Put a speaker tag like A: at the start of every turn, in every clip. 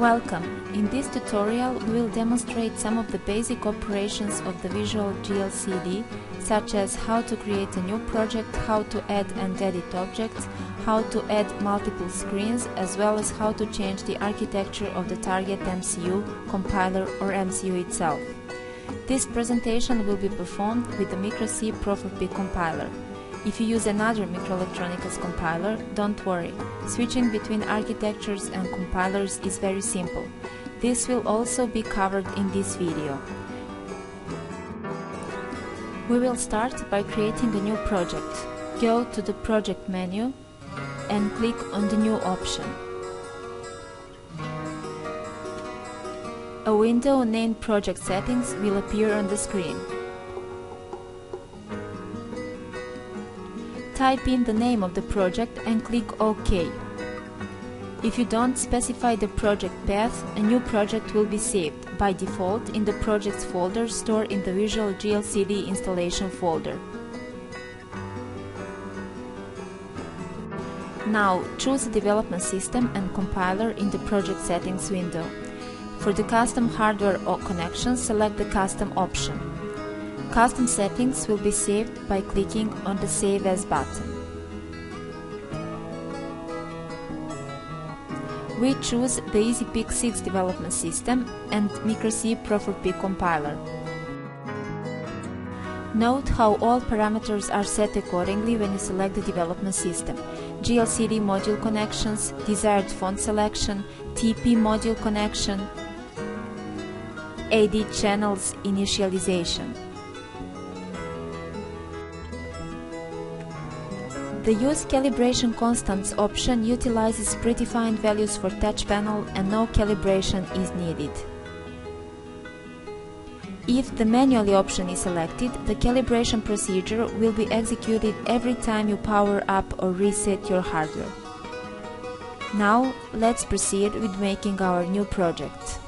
A: Welcome! In this tutorial we will demonstrate some of the basic operations of the Visual GLcd, such as how to create a new project, how to add and edit objects, how to add multiple screens, as well as how to change the architecture of the target MCU, compiler or MCU itself. This presentation will be performed with the Mikroe Proof-of-B compiler. If you use another microelectronics compiler, don't worry. Switching between architectures and compilers is very simple. This will also be covered in this video. We will start by creating a new project. Go to the Project menu and click on the New option. A window named Project Settings will appear on the screen. Type in the name of the project and click OK. If you don't specify the project path, a new project will be saved, by default, in the Projects folder stored in the Visual GLcd installation folder. Now, choose the development system and compiler in the Project Settings window. For the custom hardware or connection, select the Custom option. Custom settings will be saved by clicking on the Save As button. We choose the EasyPick 6 development system and Mikroe Proof-of-B compiler. Note how all parameters are set accordingly when you select the development system: GLcd module connections, desired font selection, TP module connection, AD channels initialization. The Use Calibration Constants option utilizes predefined values for touch panel and no calibration is needed. If the Manually option is selected, the calibration procedure will be executed every time you power up or reset your hardware. Now, let's proceed with making our new project.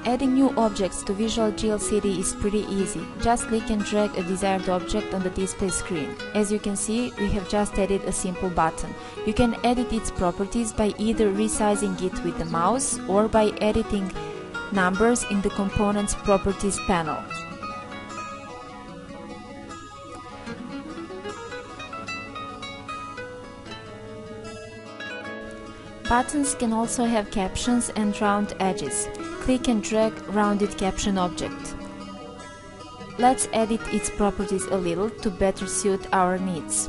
A: Adding new objects to Visual GLcd is pretty easy. Just click and drag a desired object on the display screen. As you can see, we have just added a simple button. You can edit its properties by either resizing it with the mouse or by editing numbers in the Components Properties panel. Buttons can also have captions and round edges. Click and drag rounded caption object. Let's edit its properties a little to better suit our needs.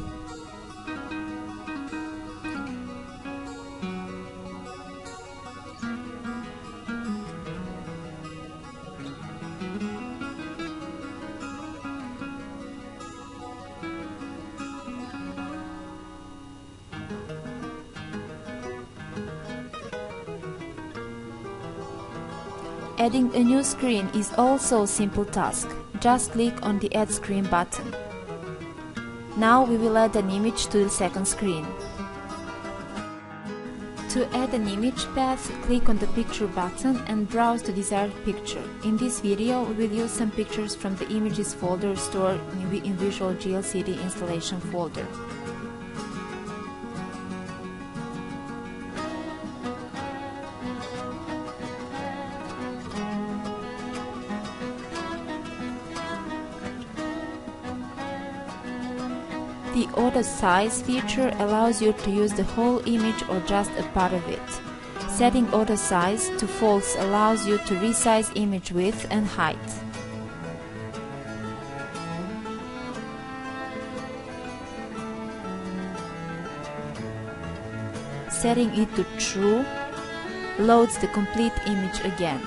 A: Adding a new screen is also a simple task. Just click on the Add Screen button. Now we will add an image to the second screen. To add an image path, click on the Picture button and browse the desired picture. In this video, we will use some pictures from the Images folder stored in Visual GLcd installation folder. The Auto Size feature allows you to use the whole image or just a part of it. Setting Auto Size to false allows you to resize image width and height. Setting it to True loads the complete image again.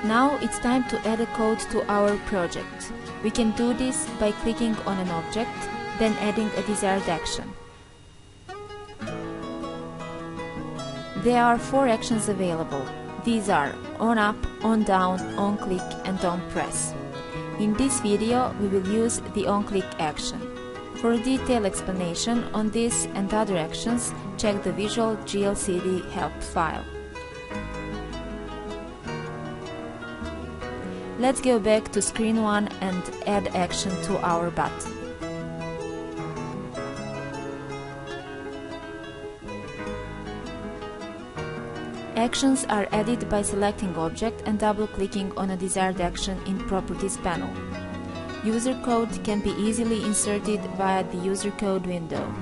A: Now it's time to add a code to our project. We can do this by clicking on an object, then adding a desired action. There are 4 actions available. These are on up, on down, on click and on press. In this video we will use the on click action. For a detailed explanation on this and other actions, check the Visual GLcd help file. Let's go back to screen 1 and add action to our button. Actions are added by selecting object and double-clicking on a desired action in Properties panel. User code can be easily inserted via the user code window.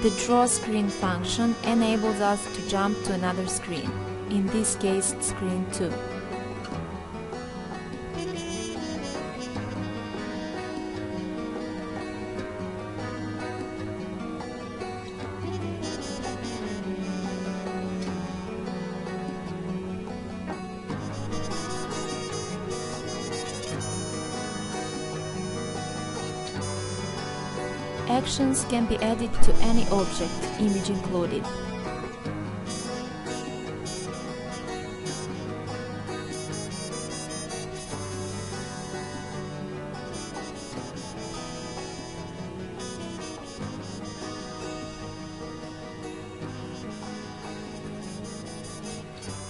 A: The draw screen function enables us to jump to another screen, in this case screen 2. Actions can be added to any object, image included.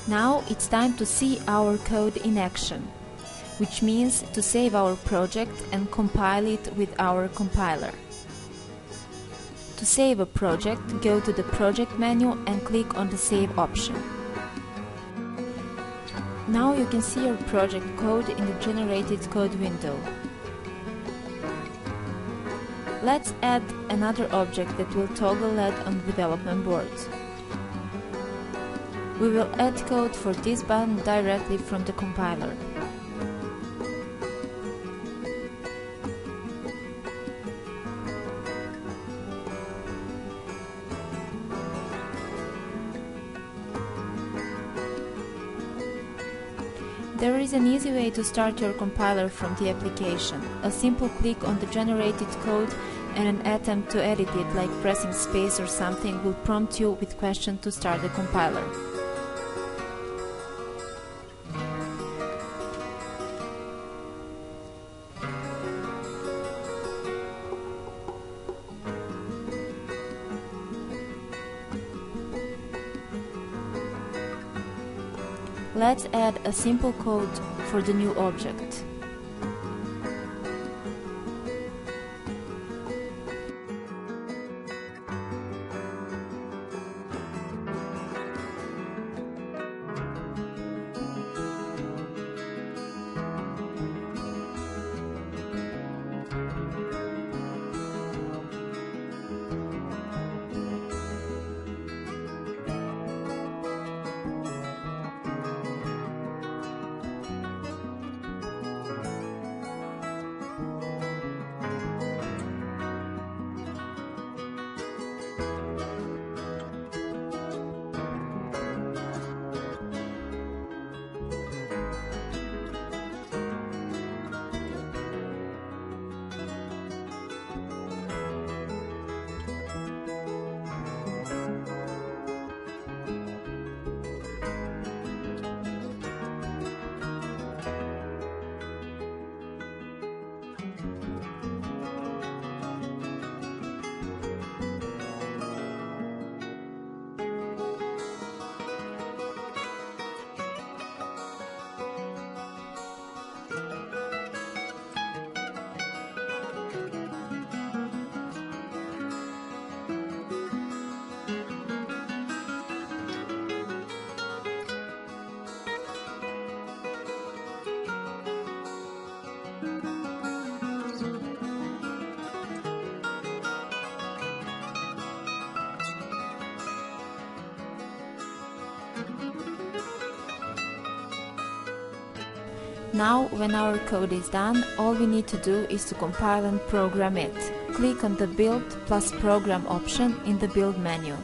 A: Now it's time to see our code in action, which means to save our project and compile it with our compiler. To save a project, go to the Project menu and click on the Save option. Now you can see your project code in the generated code window. Let's add another object that will toggle LED on the development board. We will add code for this button directly from the compiler. There is an easy way to start your compiler from the application. A simple click on the generated code and an attempt to edit it, like pressing space or something, will prompt you with question to start the compiler. Let's add a simple code for the new object. Now, when our code is done, all we need to do is to compile and program it. Click on the Build plus Program option in the Build menu.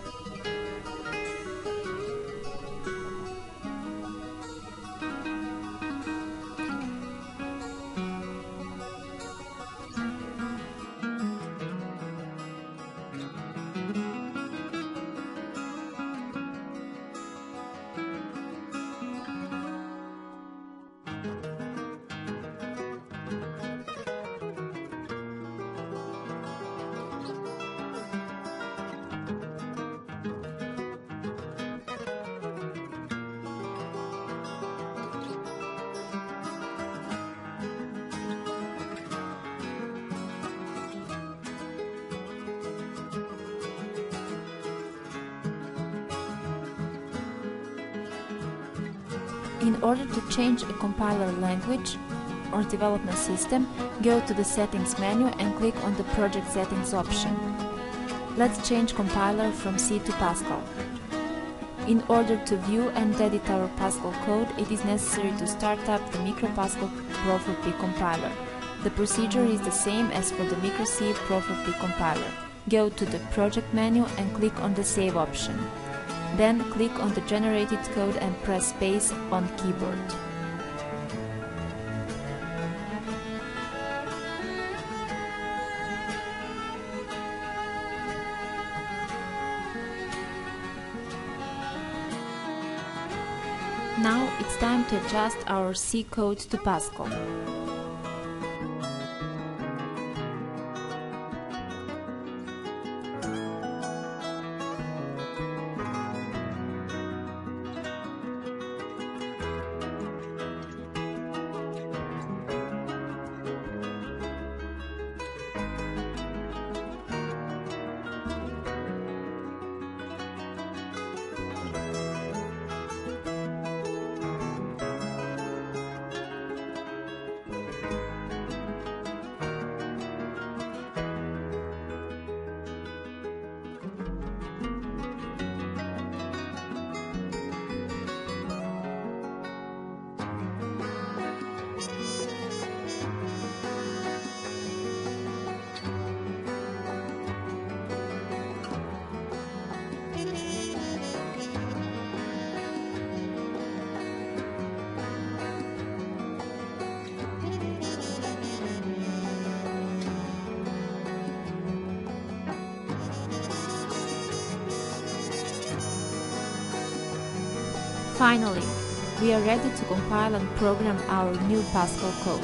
A: In order to change a compiler language or development system, go to the Settings menu and click on the Project Settings option. Let's change compiler from C to Pascal. In order to view and edit our Pascal code, it is necessary to start up the Mikroe Pascal Pro4P compiler. The procedure is the same as for the Mikroe Pro4P compiler. Go to the Project menu and click on the Save option. Then click on the generated code and press space on keyboard. Now it's time to adjust our C code to Pascal. Finally, we are ready to compile and program our new Pascal code.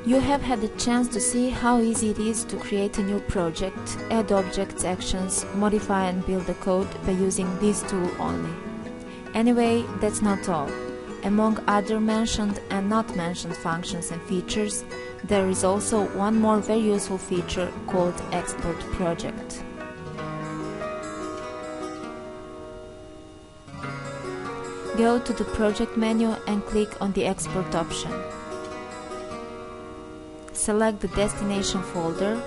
A: You have had the chance to see how easy it is to create a new project, add objects, actions, modify and build the code by using this tool only. Anyway, that's not all. Among other mentioned and not mentioned functions and features, there is also one more very useful feature called Export Project. Go to the Project menu and click on the Export option. Select the destination folder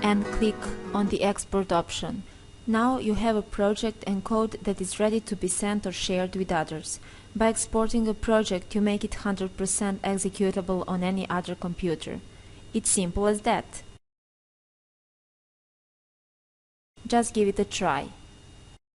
A: and click on the Export option. Now you have a project and code that is ready to be sent or shared with others. By exporting a project, you make it 100% executable on any other computer. It's simple as that. Just give it a try.